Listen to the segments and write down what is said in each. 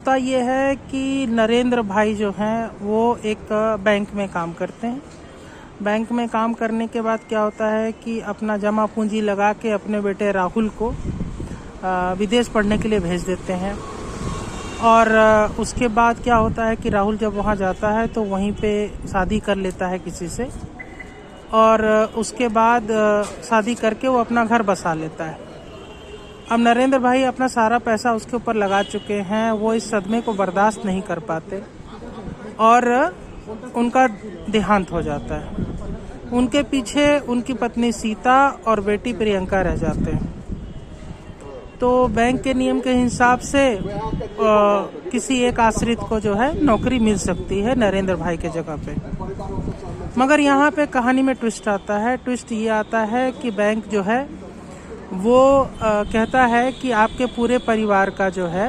होता ये है कि नरेंद्र भाई जो हैं वो एक बैंक में काम करते हैं। बैंक में काम करने के बाद क्या होता है कि अपना जमा पूंजी लगा के अपने बेटे राहुल को विदेश पढ़ने के लिए भेज देते हैं। और उसके बाद क्या होता है कि राहुल जब वहाँ जाता है तो वहीं पे शादी कर लेता है किसी से, और उसके बाद शादी करके वो अपना घर बसा लेता है। अब नरेंद्र भाई अपना सारा पैसा उसके ऊपर लगा चुके हैं, वो इस सदमे को बर्दाश्त नहीं कर पाते और उनका देहांत हो जाता है। उनके पीछे उनकी पत्नी सीता और बेटी प्रियंका रह जाते हैं। तो बैंक के नियम के हिसाब से किसी एक आश्रित को जो है नौकरी मिल सकती है नरेंद्र भाई के जगह पे। मगर यहाँ पे कहानी में ट्विस्ट आता है। ट्विस्ट ये आता है कि बैंक जो है वो कहता है कि आपके पूरे परिवार का जो है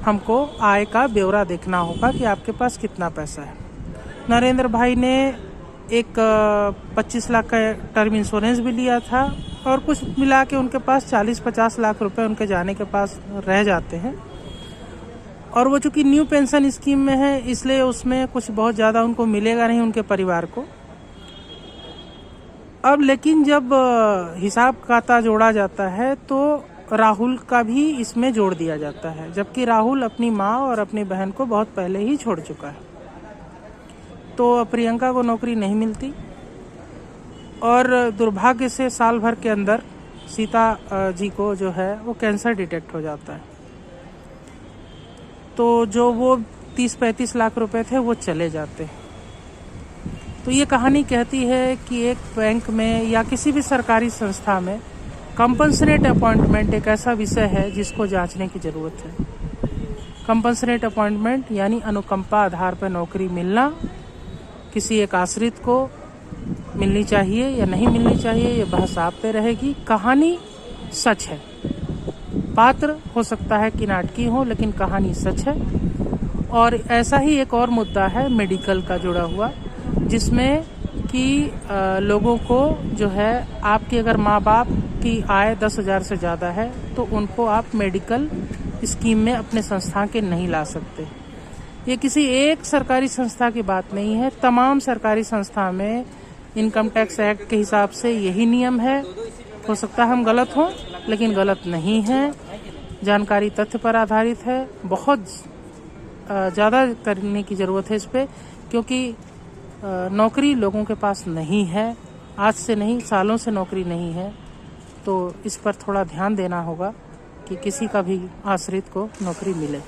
हमको आय का ब्यौरा देखना होगा कि आपके पास कितना पैसा है। नरेंद्र भाई ने एक 25 लाख का टर्म इंश्योरेंस भी लिया था और कुछ मिला के उनके पास 40-50 लाख रुपए उनके जाने के पास रह जाते हैं। और वो चूंकि न्यू पेंशन स्कीम में है इसलिए उसमें कुछ बहुत ज़्यादा उनको मिलेगा नहीं उनके परिवार को। अब लेकिन जब हिसाब खाता जोड़ा जाता है तो राहुल का भी इसमें जोड़ दिया जाता है, जबकि राहुल अपनी माँ और अपनी बहन को बहुत पहले ही छोड़ चुका है। तो प्रियंका को नौकरी नहीं मिलती और दुर्भाग्य से साल भर के अंदर सीता जी को जो है वो कैंसर डिटेक्ट हो जाता है। तो जो वो 30-35 लाख रुपए थे वो चले जाते हैं। तो ये कहानी कहती है कि एक बैंक में या किसी भी सरकारी संस्था में कंपनसेट अपॉइंटमेंट एक ऐसा विषय है जिसको जांचने की ज़रूरत है। कंपनसेट अपॉइंटमेंट यानी अनुकंपा आधार पर नौकरी मिलना किसी एक आश्रित को मिलनी चाहिए या नहीं मिलनी चाहिए, ये बहस आप पे रहेगी। कहानी सच है, पात्र हो सकता है कि नाटकीय हो, लेकिन कहानी सच है। और ऐसा ही एक और मुद्दा है मेडिकल का जुड़ा हुआ, जिसमें कि लोगों को जो है आपकी अगर माँ बाप की आय 10,000 से ज़्यादा है तो उनको आप मेडिकल स्कीम में अपने संस्था के नहीं ला सकते। ये किसी एक सरकारी संस्था की बात नहीं है, तमाम सरकारी संस्था में इनकम टैक्स एक्ट के हिसाब से यही नियम है। हो सकता है हम गलत हों, लेकिन गलत नहीं है, जानकारी तथ्य पर आधारित है। बहुत ज़्यादा करने की ज़रूरत है इस पर, क्योंकि नौकरी लोगों के पास नहीं है, आज से नहीं सालों से नौकरी नहीं है। तो इस पर थोड़ा ध्यान देना होगा कि किसी का भी आश्रित को नौकरी मिले।